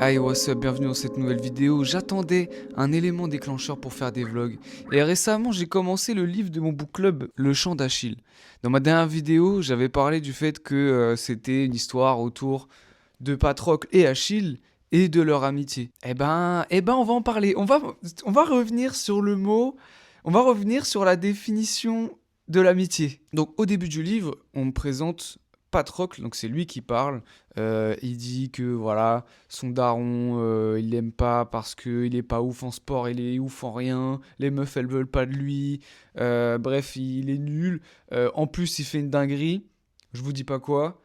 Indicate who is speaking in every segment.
Speaker 1: Hey, what's up, bienvenue dans cette nouvelle vidéo. J'attendais un élément déclencheur pour faire des vlogs. Et récemment, j'ai commencé le livre de mon book club, Le Chant d'Achille. Dans ma dernière vidéo, j'avais parlé du fait que c'était une histoire autour de Patrocle et Achille et de leur amitié. Eh ben, on va en parler. On va revenir sur le mot, on va revenir sur la définition de l'amitié. Donc, au début du livre, on me présente Patrocle, donc c'est lui qui parle. Il dit que voilà, son daron, il l'aime pas parce qu'il est pas ouf en sport, il est ouf en rien. Les meufs, elles veulent pas de lui. Bref, il est nul. En plus, il fait une dinguerie. Je vous dis pas quoi.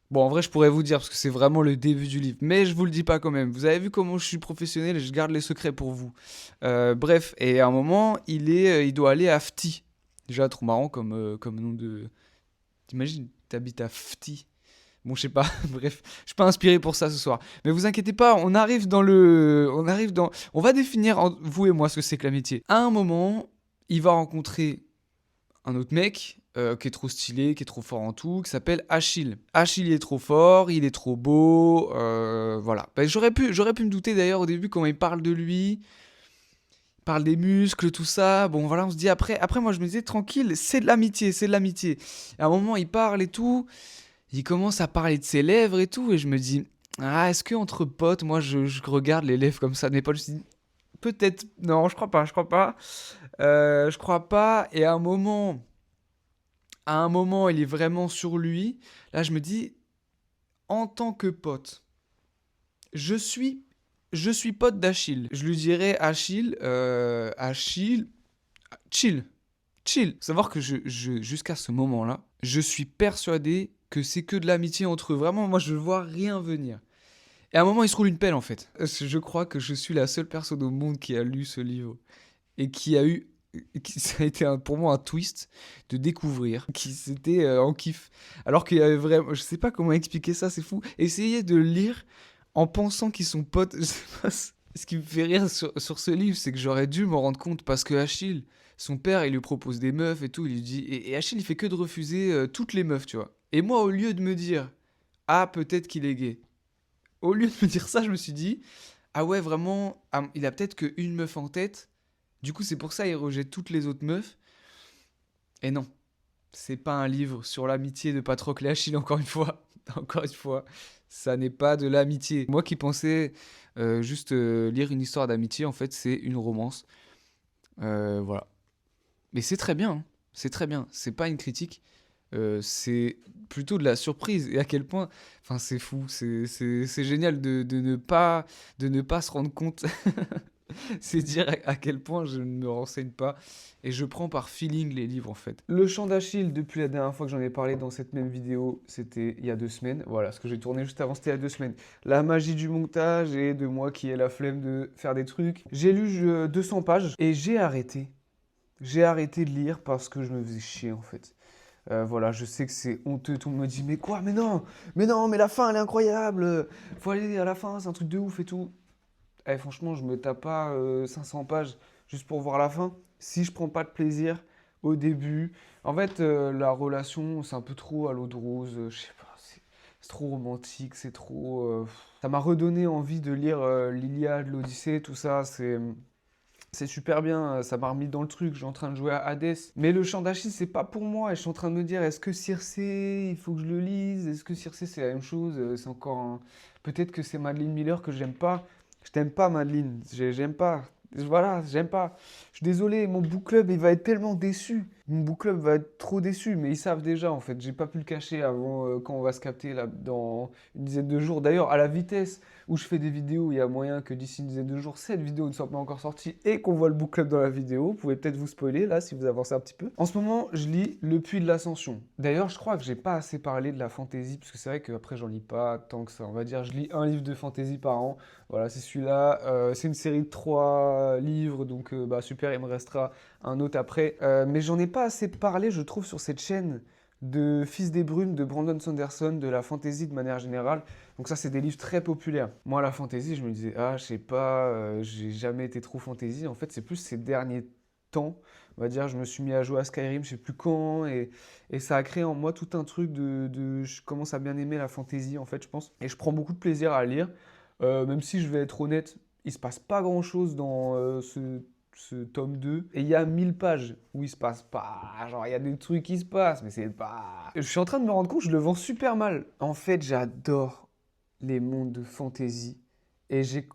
Speaker 1: Bon, en vrai, je pourrais vous dire parce que c'est vraiment le début du livre, mais je vous le dis pas quand même. Vous avez vu comment je suis professionnel et je garde les secrets pour vous. Bref, et à un moment, il doit aller à Fti. Déjà, trop marrant comme nom de. T'imagines, t'habites à Fti. Bon, je sais pas, bref, je suis pas inspiré pour ça ce soir. Mais vous inquiétez pas, on arrive dans le. On arrive dans. On va définir, vous et moi, ce que c'est que l'amitié. À un moment, il va rencontrer un autre mec qui est trop stylé, qui est trop fort en tout, qui s'appelle Achille. Achille, il est trop fort, il est trop beau, voilà. Ben, j'aurais pu me douter d'ailleurs au début quand il parle de lui, il parle des muscles, tout ça. Bon, voilà, on se dit après moi je me disais tranquille, c'est de l'amitié, c'est de l'amitié. Et à un moment, il parle et tout. Il commence à parler de ses lèvres et tout, et je me dis, ah, est-ce que entre potes, moi, je regarde les lèvres comme ça de mes potes, je me dis, peut-être, non, je crois pas, et à un moment, il est vraiment sur lui, là, je me dis, en tant que pote, je suis, je suis pote d'Achille. Je lui dirais, Achille, chill, chill. Faut savoir que jusqu'à ce moment-là, je suis persuadé que c'est que de l'amitié entre eux. Vraiment, moi, je vois rien venir. Et à un moment, il se roule une pelle, en fait. Je crois que je suis la seule personne au monde qui a lu ce livre. Et qui a eu. Ça a été pour moi un twist de découvrir qui c'était en kiff. Alors qu'il y avait vraiment. Je sais pas comment expliquer ça, c'est fou. Essayez de le lire en pensant qu'ils sont potes. Je sais pas, ce qui me fait rire sur ce livre, c'est que j'aurais dû m'en rendre compte parce que Achille, son père, il lui propose des meufs et tout. Il lui dit. Et Achille, il fait que de refuser toutes les meufs, tu vois. Et moi, au lieu de me dire. Ah, peut-être qu'il est gay. Au lieu de me dire ça, je me suis dit, ah ouais, vraiment, ah, il a peut-être qu'une meuf en tête. Du coup, c'est pour ça qu'il rejette toutes les autres meufs. Et non, c'est pas un livre sur l'amitié de Patrocle et Achille, encore une fois. Encore une fois, ça n'est pas de l'amitié. Moi qui pensais juste lire une histoire d'amitié, en fait, c'est une romance. Voilà. Mais c'est très bien, hein. C'est très bien. C'est pas une critique. C'est plutôt de la surprise. Et à quel point. Enfin, c'est fou. C'est génial de ne pas se rendre compte. C'est dire à quel point je ne me renseigne pas. Et je prends par feeling les livres, en fait. Le chant d'Achille, depuis la dernière fois que j'en ai parlé dans cette même vidéo, c'était il y a 2 semaines. Voilà, ce que j'ai tourné juste avant, c'était il y a 2 semaines. La magie du montage et de moi qui ai la flemme de faire des trucs. J'ai lu 200 pages et j'ai arrêté. J'ai arrêté de lire parce que je me faisais chier, en fait. Voilà, je sais que c'est honteux, tout le monde me dit mais quoi, mais non, mais la fin elle est incroyable, faut aller à la fin, c'est un truc de ouf et tout. Eh, franchement, je me tape pas 500 pages juste pour voir la fin. Si je prends pas de plaisir au début, en fait, la relation c'est un peu trop à l'eau de rose, je sais pas, c'est trop romantique, c'est trop. Ça m'a redonné envie de lire l'Iliade, l'Odyssée, tout ça, c'est super bien, ça m'a remis dans le truc, je suis en train de jouer à Hades. Mais le chant d'Achille, c'est pas pour moi. Et je suis en train de me dire, est-ce que Circé, il faut que je le lise? Est-ce que Circé, c'est la même chose? C'est encore un. Peut-être que c'est Madeleine Miller que j'aime pas. Je t'aime pas, Madeleine. J'aime pas. Voilà, j'aime pas. Je suis désolé, mon book club, il va être tellement déçu. Mon book club va être trop déçu, mais ils savent déjà en fait. J'ai pas pu le cacher avant quand on va se capter là dans une dizaine de jours. D'ailleurs, à la vitesse où je fais des vidéos, il y a moyen que d'ici une dizaine de jours, cette vidéo ne soit pas encore sortie et qu'on voit le book club dans la vidéo. Vous pouvez peut-être vous spoiler là si vous avancez un petit peu. En ce moment, je lis Le Puits de l'Ascension. D'ailleurs, je crois que j'ai pas assez parlé de la fantasy parce que c'est vrai qu'après j'en lis pas tant que ça. On va dire, je lis un livre de fantasy par an. Voilà, c'est celui-là. C'est une série de 3 livres, donc bah, super, il me restera un autre après. Mais j'en ai pas assez parlé, je trouve, sur cette chaîne de Fils des Brumes, de Brandon Sanderson, de la fantasy de manière générale. Donc ça, c'est des livres très populaires. Moi, la fantasy, je me disais, ah, je sais pas, j'ai jamais été trop fantasy. En fait, c'est plus ces derniers temps, on va dire, je me suis mis à jouer à Skyrim, je sais plus quand, et ça a créé en moi tout un truc je commence à bien aimer la fantasy, en fait, je pense. Et je prends beaucoup de plaisir à lire. Même si je vais être honnête, il se passe pas grand-chose dans ce tome 2. Et il y a 1000 pages où il se passe pas. Genre, il y a des trucs qui se passent, mais c'est pas. Je suis en train de me rendre compte, je le vends super mal. En fait, j'adore les mondes de fantasy. Et j'ai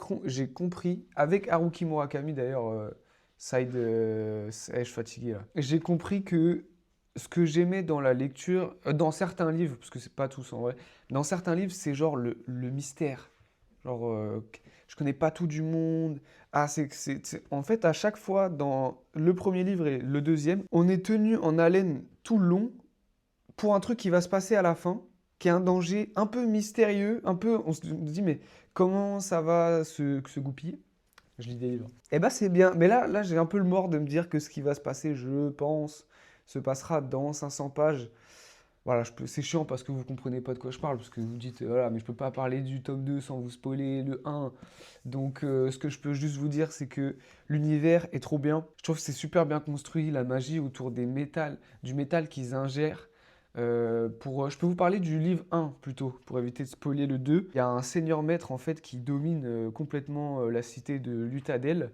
Speaker 1: compris, avec Haruki Murakami d'ailleurs, je suis fatigué là. J'ai compris que ce que j'aimais dans la lecture, dans certains livres, parce que c'est pas tous en vrai, dans certains livres, c'est genre le mystère. Genre, je connais pas tout du monde. Ah, en fait, à chaque fois, dans le premier livre et le deuxième, on est tenu en haleine tout le long pour un truc qui va se passer à la fin, qui est un danger un peu mystérieux, un peu, on se dit, mais comment ça va se goupiller? Je lis des livres. Eh ben, c'est bien. Mais là, j'ai un peu le mort de me dire que ce qui va se passer, je pense, se passera dans 500 pages. Voilà, c'est chiant parce que vous comprenez pas de quoi je parle, parce que vous dites, voilà, mais je peux pas parler du tome 2 sans vous spoiler le un. Donc, ce que je peux juste vous dire, c'est que l'univers est trop bien. Je trouve que c'est super bien construit, la magie autour du métal qu'ils ingèrent. Je peux vous parler du livre un plutôt, pour éviter de spoiler le 2. Il y a un seigneur maître en fait qui domine complètement la cité de Luthadel.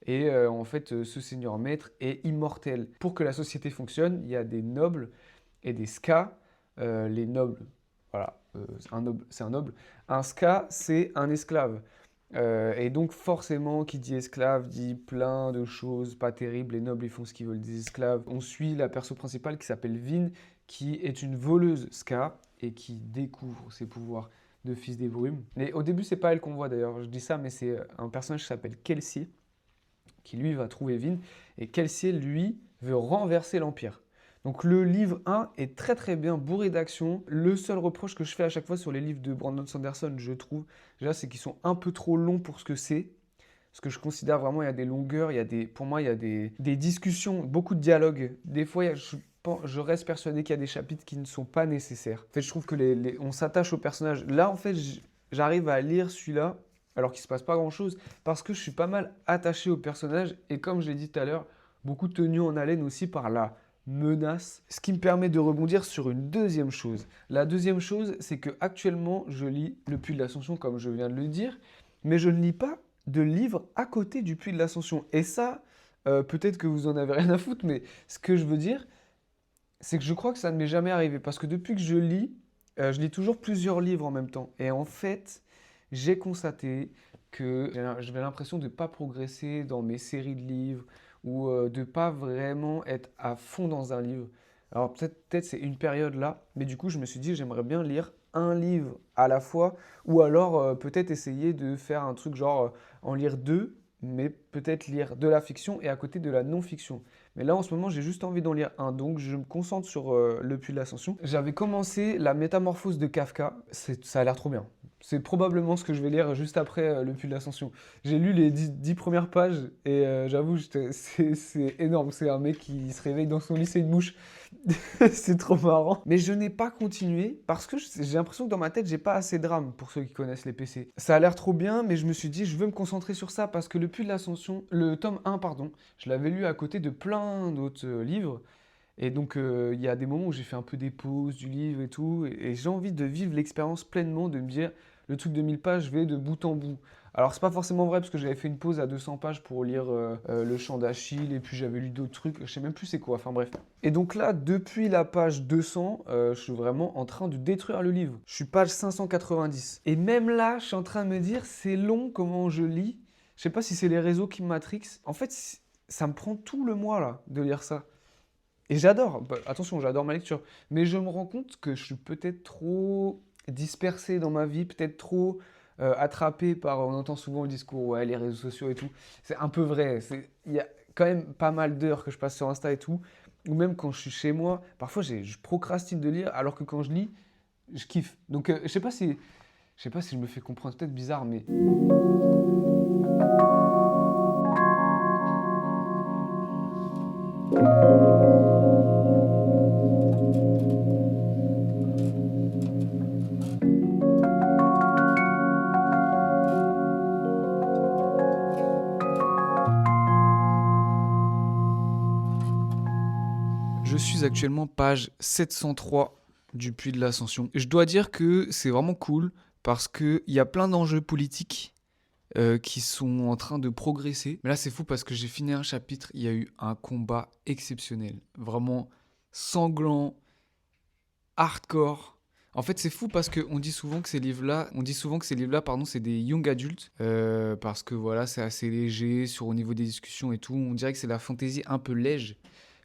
Speaker 1: Et en fait, ce seigneur maître est immortel. Pour que la société fonctionne, il y a des nobles et des ska. Les nobles, voilà, c'est un noble. Un ska, c'est un esclave. Et donc forcément, qui dit esclave dit plein de choses pas terribles. Les nobles, ils font ce qu'ils veulent des esclaves. On suit la perso principale qui s'appelle Vin, qui est une voleuse ska et qui découvre ses pouvoirs de fils des brumes. Mais au début, c'est pas elle qu'on voit d'ailleurs. Je dis ça, mais c'est un personnage qui s'appelle Kelsey, qui lui va trouver Vin. Et Kelsey, lui, veut renverser l'Empire. Donc le livre 1 est très très bien, bourré d'action. Le seul reproche que je fais à chaque fois sur les livres de Brandon Sanderson, je trouve, déjà, c'est qu'ils sont un peu trop longs pour ce que c'est. Parce que je considère vraiment il y a des longueurs, pour moi, il y a des discussions, beaucoup de dialogues. Des fois, je reste persuadé qu'il y a des chapitres qui ne sont pas nécessaires. En fait, je trouve que on s'attache au personnage. Là, en fait, j'arrive à lire celui-là, alors qu'il ne se passe pas grand-chose, parce que je suis pas mal attaché au personnage. Et comme je l'ai dit tout à l'heure, beaucoup tenu en haleine aussi par la menace. Ce qui me permet de rebondir sur une deuxième chose. La deuxième chose, c'est que actuellement, je lis Le Puits de l'Ascension, comme je viens de le dire, mais je ne lis pas de livres à côté du Puits de l'Ascension. Et ça, peut-être que vous en avez rien à foutre, mais ce que je veux dire, c'est que je crois que ça ne m'est jamais arrivé. Parce que depuis que je lis toujours plusieurs livres en même temps. Et en fait, j'ai constaté que j'avais l'impression de ne pas progresser dans mes séries de livres ou de ne pas vraiment être à fond dans un livre. Alors peut-être c'est une période là, mais du coup je me suis dit j'aimerais bien lire un livre à la fois ou alors peut-être essayer de faire un truc genre en lire deux, mais peut-être lire de la fiction et à côté de la non-fiction. Mais là, en ce moment, j'ai juste envie d'en lire un. Donc, je me concentre sur Le Puits de l'Ascension. J'avais commencé La Métamorphose de Kafka. Ça a l'air trop bien. C'est probablement ce que je vais lire juste après Le Puits de l'Ascension. J'ai lu les 10 premières pages et j'avoue, c'est énorme. C'est un mec qui se réveille dans son lit, c'est une mouche. C'est trop marrant. Mais je n'ai pas continué parce que j'ai l'impression que dans ma tête, j'ai pas assez de drame pour ceux qui connaissent les PC. Ça a l'air trop bien, mais je me suis dit, je veux me concentrer sur ça parce que Le Puits de l'Ascension, le tome 1, pardon, je l'avais lu à côté de plein d'autres livres. Et donc, il y a des moments où j'ai fait un peu des pauses du livre et tout. Et j'ai envie de vivre l'expérience pleinement, de me dire, le truc de 1000 pages, je vais de bout en bout. Alors, c'est pas forcément vrai parce que j'avais fait une pause à 200 pages pour lire Le Chant d'Achille et puis j'avais lu d'autres trucs. Je sais même plus c'est quoi. Enfin, bref. Et donc là, depuis la page 200, je suis vraiment en train de détruire le livre. Je suis page 590. Et même là, je suis en train de me dire, c'est long comment je lis. Je sais pas si c'est les réseaux qui me matrixent. En fait, ça me prend tout le mois là de lire ça. Et j'adore, bah, attention, j'adore ma lecture, mais je me rends compte que je suis peut-être trop dispersé dans ma vie, peut-être trop attrapé par, on entend souvent le discours, ouais, les réseaux sociaux et tout. C'est un peu vrai, il y a quand même pas mal d'heures que je passe sur Insta et tout, ou même quand je suis chez moi, parfois je procrastine de lire, alors que quand je lis, je kiffe. Donc je sais pas si je me fais comprendre, c'est peut-être bizarre, mais je suis actuellement page 703 du Puits de l'Ascension. Je dois dire que c'est vraiment cool parce qu'il y a plein d'enjeux politiques qui sont en train de progresser. Mais là, c'est fou parce que j'ai fini un chapitre, il y a eu un combat exceptionnel. Vraiment sanglant, hardcore. En fait, c'est fou parce qu'on dit souvent que ces livres-là, pardon, c'est des young adultes, parce que voilà, c'est assez léger au niveau des discussions et tout. On dirait que c'est la fantaisie un peu léger.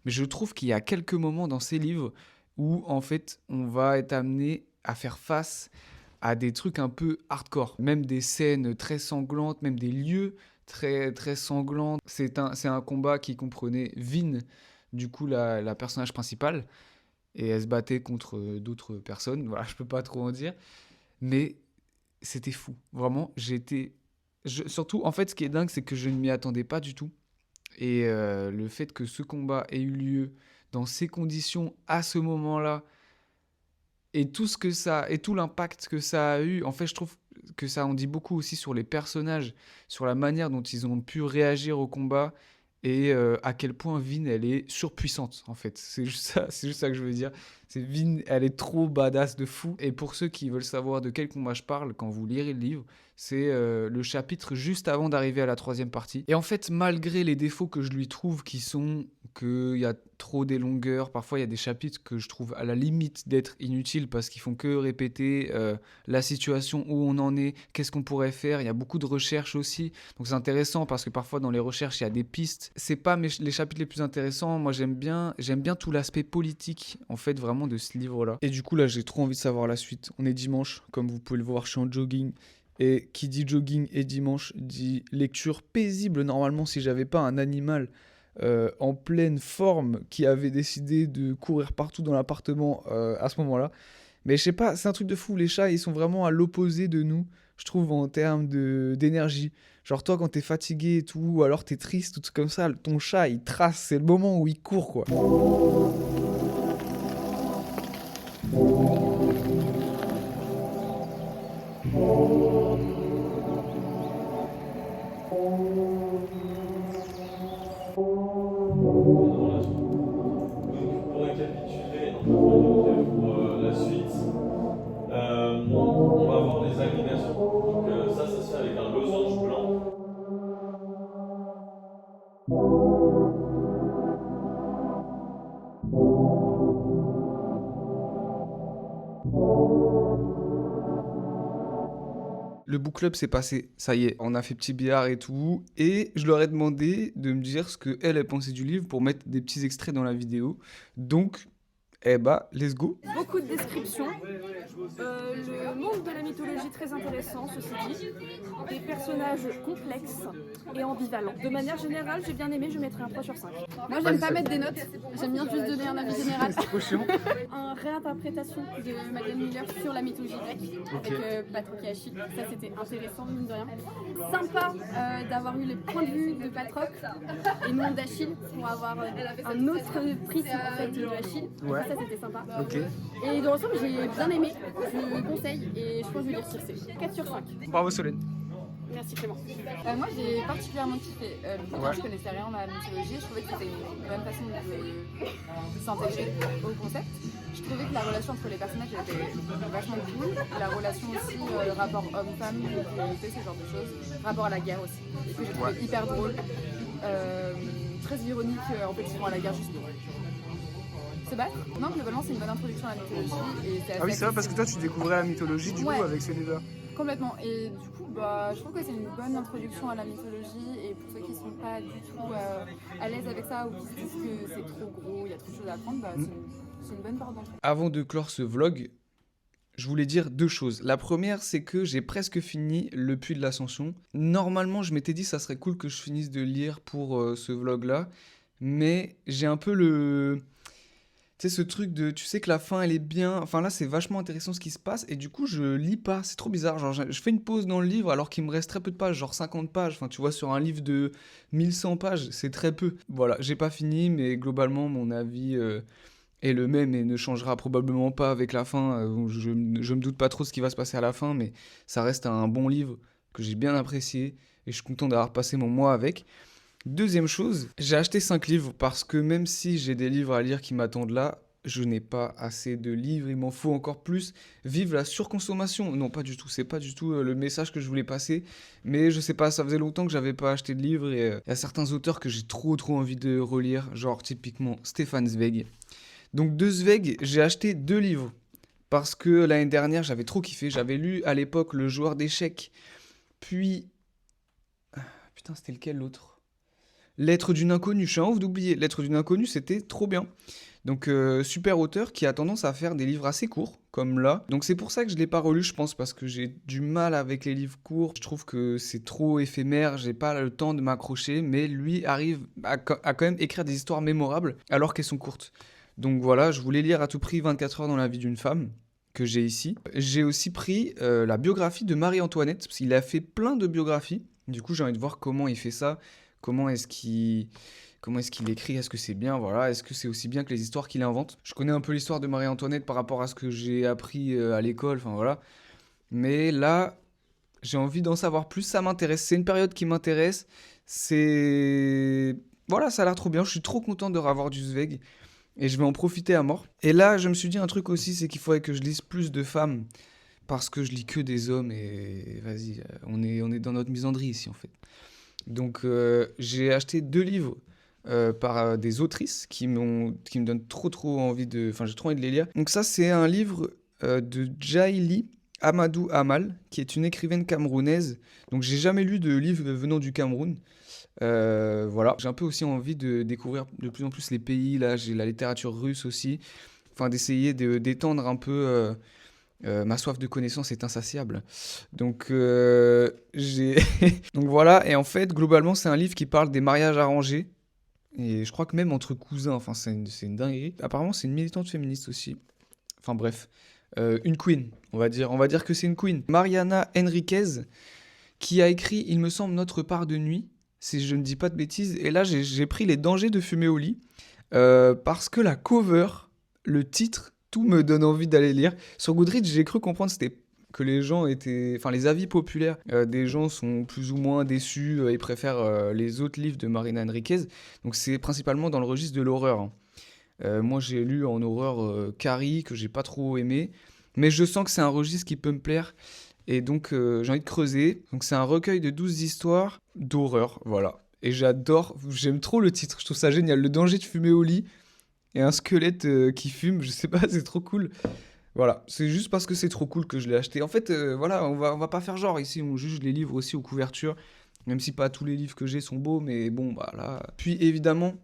Speaker 1: Mais je trouve qu'il y a quelques moments dans ces livres où, en fait, on va être amené à faire face à des trucs un peu hardcore. Même des scènes très sanglantes, même des lieux très, très sanglants. C'est un combat qui comprenait Vin, du coup, la personnage principale, et elle se battait contre d'autres personnes. Voilà, je peux pas trop en dire. Mais c'était fou. Vraiment, surtout, en fait, ce qui est dingue, c'est que je ne m'y attendais pas du tout. Et le fait que ce combat ait eu lieu dans ces conditions, à ce moment-là, et tout ce que ça et tout l'impact que ça a eu, en fait, je trouve que ça en dit beaucoup aussi sur les personnages, sur la manière dont ils ont pu réagir au combat et à quel point Vin, elle est surpuissante, en fait. C'est juste ça que je veux dire. C'est Vin, elle est trop badass de fou. Et pour ceux qui veulent savoir de quel combat je parle, quand vous lirez le livre, c'est le chapitre juste avant d'arriver à la troisième partie. Et en fait, malgré les défauts que je lui trouve, qui sont qu'il y a trop des longueurs, parfois il y a des chapitres que je trouve à la limite d'être inutiles parce qu'ils font que répéter la situation où on en est, qu'est-ce qu'on pourrait faire. Il y a beaucoup de recherches aussi, donc c'est intéressant parce que parfois dans les recherches il y a des pistes. C'est pas les chapitres les plus intéressants. Moi j'aime bien tout l'aspect politique en fait vraiment de ce livre-là. Et du coup là j'ai trop envie de savoir la suite. On est dimanche, comme vous pouvez le voir, je suis en jogging. Et qui dit jogging et dimanche dit lecture paisible. Normalement, si j'avais pas un animal en pleine forme qui avait décidé de courir partout dans l'appartement à ce moment-là. Mais je sais pas, c'est un truc de fou. Les chats, ils sont vraiment à l'opposé de nous, je trouve, en termes d'énergie. Genre toi, quand t'es fatigué et tout, ou alors t'es triste, tout comme ça, ton chat, il trace, c'est le moment où il court, quoi.
Speaker 2: Pour récapituler un peu pour la suite, on va avoir les agrégations. Donc ça se fait avec un losange blanc.
Speaker 1: Le book club s'est passé, ça y est, on a fait petit billard et tout, et je leur ai demandé de me dire ce qu'elle pensait du livre pour mettre des petits extraits dans la vidéo. Donc, eh bah, let's go.
Speaker 3: Beaucoup de descriptions. Le monde de la mythologie très intéressant, ceci dit. Des personnages complexes et ambivalents. De manière générale, j'ai bien aimé, je mettrai un 3 sur 5.
Speaker 4: Moi, j'aime pas mettre des notes, j'aime bien juste donner un avis général.
Speaker 1: C'est trop chiant.
Speaker 3: Une réinterprétation
Speaker 4: De Madeleine Miller sur la mythologie grecque,
Speaker 1: Ok.
Speaker 4: avec Patroc et Achille. Ça, c'était intéressant, mine de rien. Sympa d'avoir eu les points de vue de Patroc et non d'Achille, pour avoir un autre prisme en fait, de Achille.
Speaker 1: Ouais.
Speaker 4: Ça, c'était sympa.
Speaker 1: Ok.
Speaker 4: Et dans l'ensemble, j'ai bien aimé. Je conseille et je pense que je vais lire Circé. 4 sur 5.
Speaker 1: Bravo Solène.
Speaker 3: Merci Clément.
Speaker 4: Moi, j'ai particulièrement kiffé.
Speaker 1: Ouais.
Speaker 4: Je connaissais rien à la mythologie. Je trouvais que c'était une bonne façon de s'intégrer au concept. Je trouvais que la relation entre les personnages était vachement cool. La relation aussi, le rapport homme-femme, ce genre de choses. Le rapport à la guerre aussi. Et que j'ai trouvé hyper drôle. Très ironique. En fait, ils vont à la guerre juste pour se battre. Non, globalement, c'est une bonne introduction à la mythologie. Et c'est
Speaker 1: Ah oui, c'est vrai parce que toi tu découvrais la mythologie du
Speaker 4: Ouais.
Speaker 1: coup avec ce livre-là.
Speaker 4: Complètement. Et du coup, je trouve que c'est une bonne introduction à la mythologie. Et pour ceux qui ne sont pas du tout à l'aise avec ça ou qui se disent que c'est trop gros, il y a trop de choses à apprendre, c'est une bonne porte d'entrée.
Speaker 1: Avant de clore ce vlog, je voulais dire deux choses. La première, c'est que j'ai presque fini Le Puits de l'Ascension. Normalement, je m'étais dit ça serait cool que je finisse de lire pour ce vlog-là. Mais j'ai un peu tu sais, ce truc de, tu sais que la fin, elle est bien. Enfin, là, c'est vachement intéressant ce qui se passe. Et du coup, je lis pas. C'est trop bizarre. Genre, je fais une pause dans le livre alors qu'il me reste très peu de pages, genre 50 pages. Enfin, tu vois, sur un livre de 1100 pages, c'est très peu. Voilà, j'ai pas fini, mais globalement, mon avis est le même et ne changera probablement pas avec la fin. Je me doute pas trop ce qui va se passer à la fin, mais ça reste un bon livre que j'ai bien apprécié. Et je suis content d'avoir passé mon mois avec. Deuxième chose, j'ai acheté 5 livres parce que même si j'ai des livres à lire qui m'attendent là, je n'ai pas assez de livres, il m'en faut encore plus. Vive la surconsommation. Non, pas du tout, c'est pas du tout le message que je voulais passer. Mais je sais pas, ça faisait longtemps que j'avais pas acheté de livres et il y a certains auteurs que j'ai trop envie de relire, genre typiquement Stefan Zweig. Donc de Zweig, j'ai acheté 2 livres. Parce que l'année dernière, j'avais trop kiffé. J'avais lu à l'époque Le Joueur d'échecs. Puis... Putain, c'était lequel l'autre? Lettre d'une inconnue, je suis un ouf d'oublier. Lettre d'une inconnue, c'était trop bien. Donc super auteur qui a tendance à faire des livres assez courts, comme là. Donc c'est pour ça que je ne l'ai pas relu, je pense, parce que j'ai du mal avec les livres courts. Je trouve que c'est trop éphémère, j'ai pas le temps de m'accrocher, mais lui arrive à quand même écrire des histoires mémorables alors qu'elles sont courtes. Donc voilà, je voulais lire à tout prix 24 heures dans la vie d'une femme, que j'ai ici. J'ai aussi pris la biographie de Marie-Antoinette, parce qu'il a fait plein de biographies. Du coup, j'ai envie de voir comment il fait ça, comment est-ce qu'il écrit, est-ce que c'est bien, voilà, est-ce que c'est aussi bien que les histoires qu'il invente. Je connais un peu l'histoire de Marie-Antoinette par rapport à ce que j'ai appris à l'école, enfin voilà. Mais là, j'ai envie d'en savoir plus, ça m'intéresse, c'est une période qui m'intéresse, c'est... Voilà, ça a l'air trop bien, je suis trop content de revoir du Zweig, et je vais en profiter à mort. Et là, je me suis dit un truc aussi, c'est qu'il faudrait que je lise plus de femmes, parce que je lis que des hommes, et vas-y, on est dans notre misandrie ici en fait. Donc j'ai acheté 2 livres par des autrices qui me donnent trop envie de... Enfin, j'ai trop envie de les lire. Donc ça, c'est un livre de Djaïli Amadou Amal, qui est une écrivaine camerounaise. Donc j'ai jamais lu de livre venant du Cameroun. Voilà. J'ai un peu aussi envie de découvrir de plus en plus les pays. Là, j'ai la littérature russe aussi. Enfin, d'essayer d'étendre un peu... ma soif de connaissance est insatiable. Donc, j'ai... Donc voilà, et en fait, globalement, c'est un livre qui parle des mariages arrangés. Et je crois que même entre cousins, enfin, c'est une dinguerie. Apparemment, c'est une militante féministe aussi. Enfin bref, une queen, on va dire. On va dire que c'est une queen. Mariana Enriquez, qui a écrit, il me semble, Notre part de nuit, si je ne dis pas de bêtises. Et là, j'ai pris Les dangers de fumer au lit, parce que la cover, le titre... Tout me donne envie d'aller lire. Sur Goodreads, j'ai cru comprendre que les gens étaient... Enfin, les avis populaires des gens sont plus ou moins déçus et préfèrent les autres livres de Marina Enriquez. Donc c'est principalement dans le registre de l'horreur. Hein. Moi, j'ai lu en horreur Carrie, que j'ai pas trop aimé. Mais je sens que c'est un registre qui peut me plaire. Et donc, j'ai envie de creuser. Donc c'est un recueil de 12 histoires d'horreur, voilà. Et j'aime trop le titre, je trouve ça génial. Le danger de fumer au lit. Et un squelette qui fume, je sais pas, c'est trop cool. Voilà, c'est juste parce que c'est trop cool que je l'ai acheté. En fait, voilà, on va pas faire genre ici, on juge les livres aussi aux couvertures. Même si pas tous les livres que j'ai sont beaux, mais bon, bah là. Puis évidemment,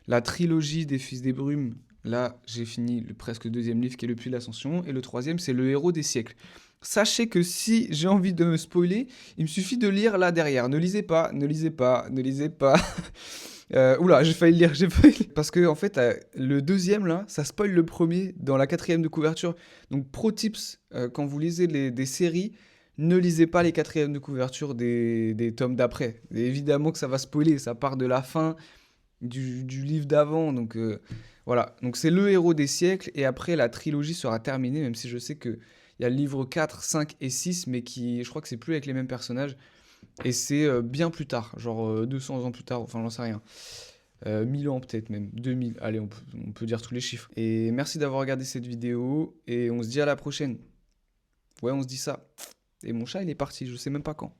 Speaker 1: la trilogie des Fils des Brumes. Là, j'ai fini le presque 2e livre qui est Le Puits de l'Ascension. Et le 3e, c'est Le Héros des siècles. Sachez que si j'ai envie de me spoiler, il me suffit de lire là derrière. Ne lisez pas, ne lisez pas, ne lisez pas. Oula, j'ai failli le lire, Parce que, en fait, le 2e, là, ça spoil le premier dans la 4e de couverture. Donc, pro tips, quand vous lisez des séries, ne lisez pas les 4e de couverture des tomes d'après. Et évidemment que ça va spoiler, ça part de la fin du livre d'avant. Donc, voilà. Donc, c'est Le Héros des siècles. Et après, la trilogie sera terminée, même si je sais qu'il y a le livre 4, 5 et 6, mais je crois que c'est plus avec les mêmes personnages. Et c'est bien plus tard, genre 200 ans plus tard, enfin j'en sais rien. 1000 ans peut-être même, 2000, allez on peut dire tous les chiffres. Et merci d'avoir regardé cette vidéo, et on se dit à la prochaine. Ouais, on se dit ça. Et mon chat il est parti, je sais même pas quand.